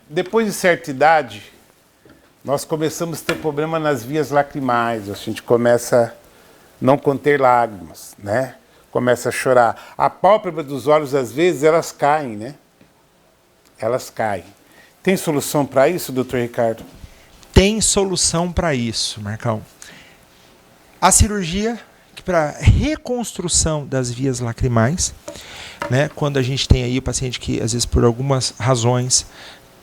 Depois de certa idade, nós começamos a ter problema nas vias lacrimais. A gente começa a não conter lágrimas, né? Começa a chorar. A pálpebra dos olhos, às vezes, elas caem, né? Elas caem. Tem solução para isso, doutor Ricardo? Tem solução para isso, Marcão. A cirurgia para reconstrução das vias lacrimais, né? Quando a gente tem aí o paciente que, às vezes, por algumas razões,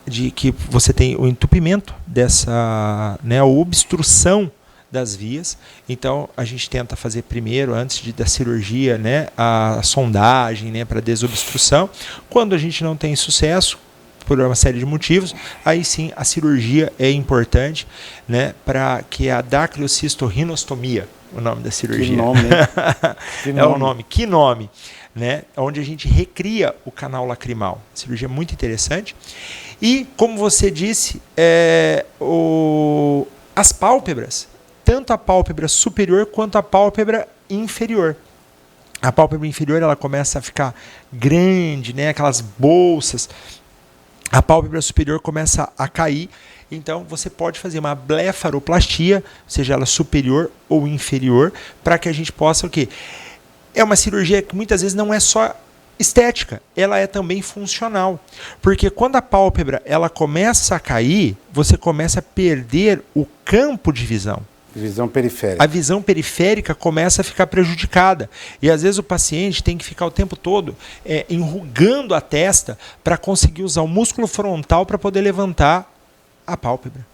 de que você tem o entupimento dessa, né, a obstrução das vias, então a gente tenta fazer primeiro, antes da cirurgia, né, a sondagem, né, para desobstrução. Quando a gente não tem sucesso, por uma série de motivos, aí sim a cirurgia é importante, né, para que a dacriocistorrinostomia, o nome da cirurgia. Que nome, é o nome. Que nome? Né? Onde a gente recria o canal lacrimal. Cirurgia muito interessante. E, como você disse, as pálpebras, tanto a pálpebra superior quanto a pálpebra inferior. A pálpebra inferior ela começa a ficar grande, né? Aquelas bolsas. A pálpebra superior começa a cair. Então, você pode fazer uma blefaroplastia, seja ela superior ou inferior, para que a gente possa o quê? É uma cirurgia que muitas vezes não é só estética, ela é também funcional. Porque quando a pálpebra ela começa a cair, você começa a perder o campo de visão. Visão periférica. A visão periférica começa a ficar prejudicada. E às vezes o paciente tem que ficar o tempo todo enrugando a testa para conseguir usar o músculo frontal para poder levantar a pálpebra.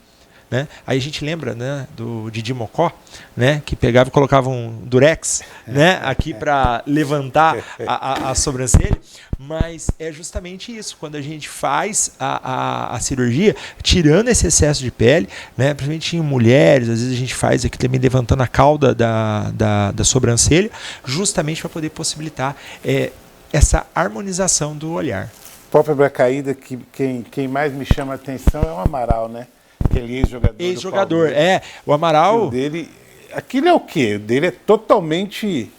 Né? Aí a gente lembra, né, do Didi Mocó, né, que pegava e colocava um durex, né, aqui para levantar a sobrancelha, mas é justamente isso, quando a gente faz a cirurgia, tirando esse excesso de pele, né, principalmente em mulheres, às vezes a gente faz aqui também levantando a cauda da sobrancelha, justamente para poder possibilitar essa harmonização do olhar. Pálpebra caída, que quem mais me chama a atenção é o Amaral, né? Aquele ex-jogador. Ex-jogador, o Amaral. O dele, aquilo é o quê? O dele é totalmente.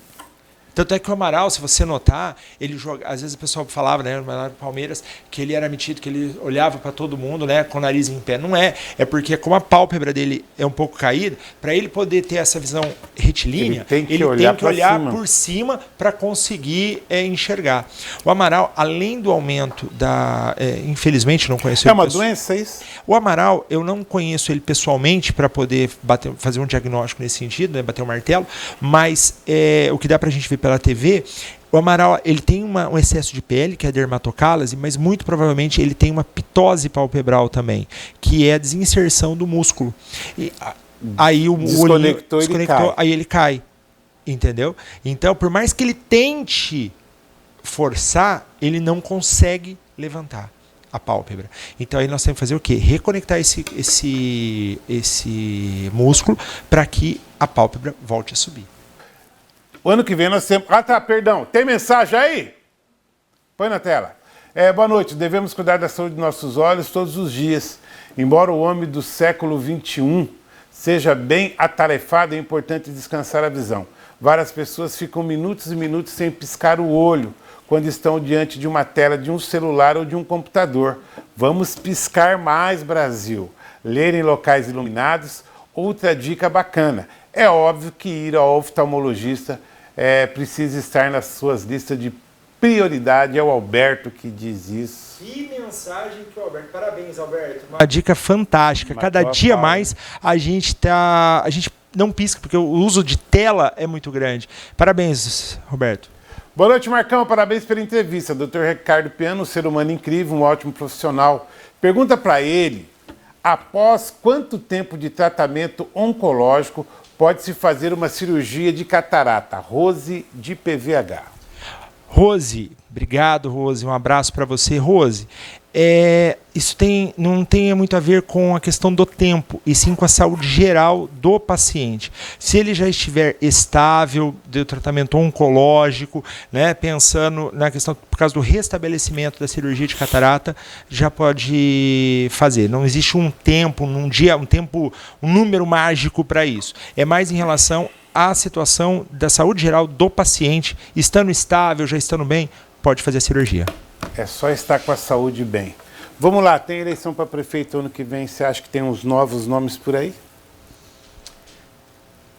Tanto é que o Amaral, se você notar, ele joga. Às vezes o pessoal falava, né, no Palmeiras, que ele era metido, que ele olhava para todo mundo, né, com o nariz em pé. Não é. É porque, como a pálpebra dele é um pouco caída, para ele poder ter essa visão retilínea, ele tem que olhar por cima para conseguir enxergar. O Amaral, além do aumento da. Infelizmente, não conheço ele. É uma doença isso? O Amaral, eu não conheço ele pessoalmente para poder fazer um diagnóstico nesse sentido, né, bater o martelo, mas o que dá para a gente ver pela TV, o Amaral ele tem um excesso de pele, que é a dermatocálase, mas muito provavelmente ele tem uma pitose palpebral também, que é a desinserção do músculo. E aí o olhinho desconectou, aí ele cai. Entendeu? Então, por mais que ele tente forçar, ele não consegue levantar a pálpebra. Então aí nós temos que fazer o quê? Reconectar esse músculo para que a pálpebra volte a subir. O ano que vem nós temos... perdão. Tem mensagem aí? Põe na tela. Boa noite. Devemos cuidar da saúde dos nossos olhos todos os dias. Embora o homem do século XXI seja bem atarefado, é importante descansar a visão. Várias pessoas ficam minutos e minutos sem piscar o olho quando estão diante de uma tela de um celular ou de um computador. Vamos piscar mais, Brasil. Ler em locais iluminados. Outra dica bacana. É óbvio que ir ao oftalmologista precisa estar nas suas listas de prioridade. É o Alberto que diz isso. Que mensagem que o Alberto... Parabéns, Alberto. Uma dica fantástica. Cada dia mais a gente não pisca, porque o uso de tela é muito grande. Parabéns, Roberto. Boa noite, Marcão. Parabéns pela entrevista. Dr. Ricardo Piano, um ser humano incrível, um ótimo profissional. Pergunta para ele, após quanto tempo de tratamento oncológico pode-se fazer uma cirurgia de catarata? Rose, de PVH. Rose, obrigado, Rose. Um abraço para você, Rose. Isso não tem muito a ver com a questão do tempo, e sim com a saúde geral do paciente. Se ele já estiver estável do tratamento oncológico, né, pensando na questão por causa do restabelecimento da cirurgia de catarata, já pode fazer. Não existe um tempo, um número mágico para isso. É mais em relação à situação da saúde geral do paciente, estando estável, já estando bem, pode fazer a cirurgia. É só estar com a saúde bem. Vamos lá, tem eleição para prefeito ano que vem. Você acha que tem uns novos nomes por aí?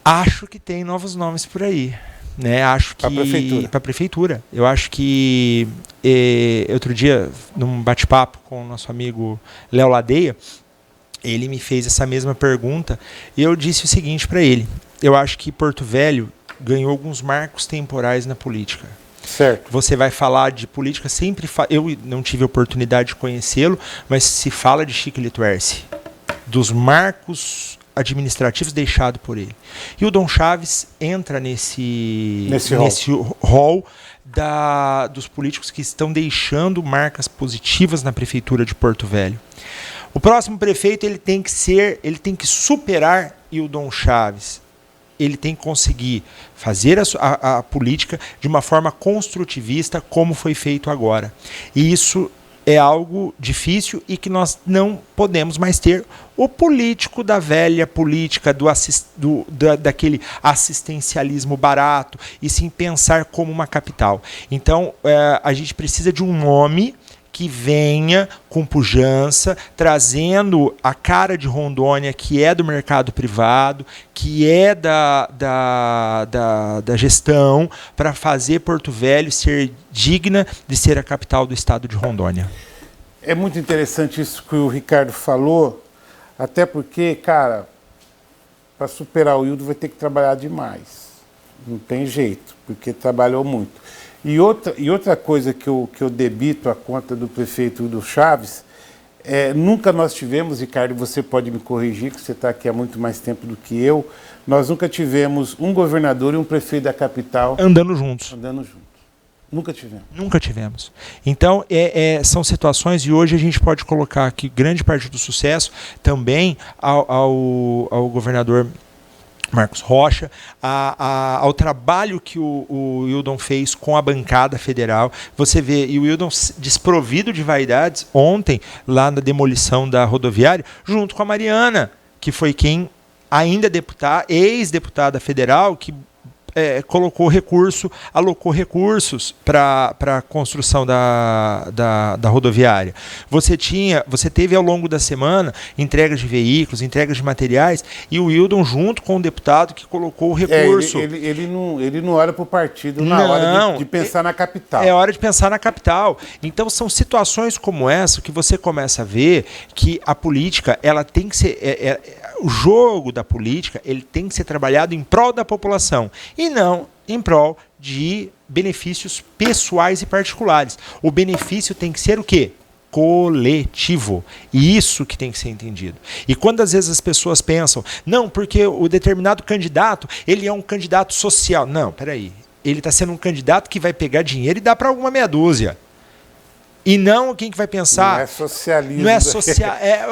Acho que tem novos nomes por aí. Né? Acho que para a prefeitura. Eu acho que outro dia, num bate-papo com o nosso amigo Léo Ladeia, ele me fez essa mesma pergunta e eu disse o seguinte para ele. Eu acho que Porto Velho ganhou alguns marcos temporais na política. Certo. Você vai falar de política, eu não tive a oportunidade de conhecê-lo, mas se fala de Chico Lituerce, dos marcos administrativos deixados por ele. E o Dom Chaves entra nesse rol dos políticos que estão deixando marcas positivas na prefeitura de Porto Velho. O próximo prefeito ele tem que superar o Dom Chaves. Ele tem que conseguir fazer a política de uma forma construtivista, como foi feito agora. E isso é algo difícil e que nós não podemos mais ter o político da velha política, daquele assistencialismo barato, e sim pensar como uma capital. Então, a gente precisa de um nome que venha com pujança, trazendo a cara de Rondônia, que é do mercado privado, que é da gestão, para fazer Porto Velho ser digna de ser a capital do estado de Rondônia. É muito interessante isso que o Ricardo falou, até porque, cara, para superar o Hildo vai ter que trabalhar demais. Não tem jeito, porque trabalhou muito. E outra coisa que eu debito à conta do prefeito do Chaves, nunca nós tivemos, Ricardo, você pode me corrigir, que você está aqui há muito mais tempo do que eu, nós nunca tivemos um governador e um prefeito da capital andando juntos. Nunca tivemos. Nunca tivemos. Então, são situações, e hoje a gente pode colocar aqui grande parte do sucesso também ao governador Marcos Rocha, ao trabalho que o Wildon fez com a bancada federal. Você vê, e o Wildon desprovido de vaidades ontem, lá na demolição da rodoviária, junto com a Mariana, que foi quem ainda ex-deputada federal, que alocou recursos para a construção da rodoviária. Você teve ao longo da semana entregas de veículos, entregas de materiais, e o Wildon, junto com o deputado que colocou o recurso. Ele não olha para o partido na hora de pensar na capital. É hora de pensar na capital. Então são situações como essa que você começa a ver que a política ela tem que ser. O jogo da política ele tem que ser trabalhado em prol da população e não em prol de benefícios pessoais e particulares. O benefício tem que ser o quê? Coletivo. E isso que tem que ser entendido. E quando às vezes as pessoas pensam, não, porque o determinado candidato, ele é um candidato social. Não, peraí. Ele está sendo um candidato que vai pegar dinheiro e dar para alguma meia dúzia. E não quem que vai pensar... Não é socialismo. Não é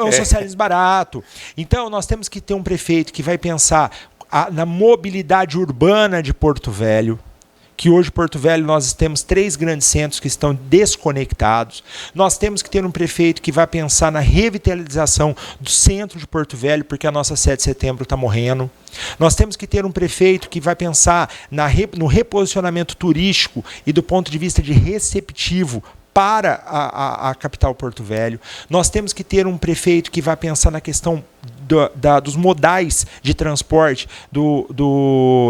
um socialismo barato. Então, nós temos que ter um prefeito que vai pensar na mobilidade urbana de Porto Velho, que hoje Porto Velho nós temos 3 grandes centros que estão desconectados. Nós temos que ter um prefeito que vai pensar na revitalização do centro de Porto Velho, porque a nossa 7 de setembro está morrendo. Nós temos que ter um prefeito que vai pensar no reposicionamento turístico e do ponto de vista de receptivo para a capital Porto Velho. Nós temos que ter um prefeito que vai pensar na questão dos modais de transporte,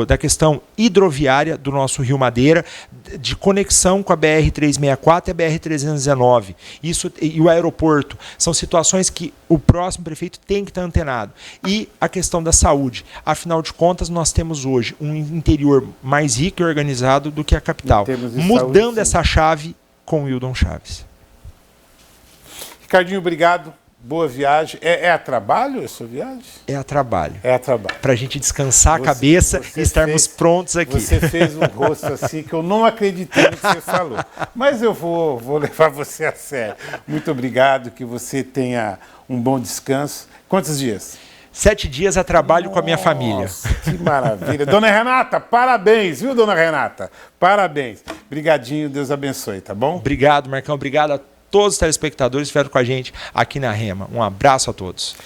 da questão hidroviária do nosso Rio Madeira, de conexão com a BR-364 e a BR-319. Isso, e o aeroporto. São situações que o próximo prefeito tem que estar antenado. E a questão da saúde. Afinal de contas, nós temos hoje um interior mais rico e organizado do que a capital. Mudando saúde, essa chave com o Wildon Chaves. Ricardinho, obrigado. Boa viagem. É a trabalho essa viagem? É a trabalho. É a trabalho. Para a gente descansar a cabeça e estarmos prontos aqui. Você fez um rosto assim que eu não acreditei no que você falou. Mas eu vou levar você a sério. Muito obrigado, que você tenha um bom descanso. Quantos dias? 7 dias a trabalho com a minha família. Que maravilha. Dona Renata, parabéns, viu, dona Renata? Parabéns. Brigadinho, Deus abençoe, tá bom? Obrigado, Marcão. Obrigado a todos os telespectadores que estiveram com a gente aqui na Rema. Um abraço a todos.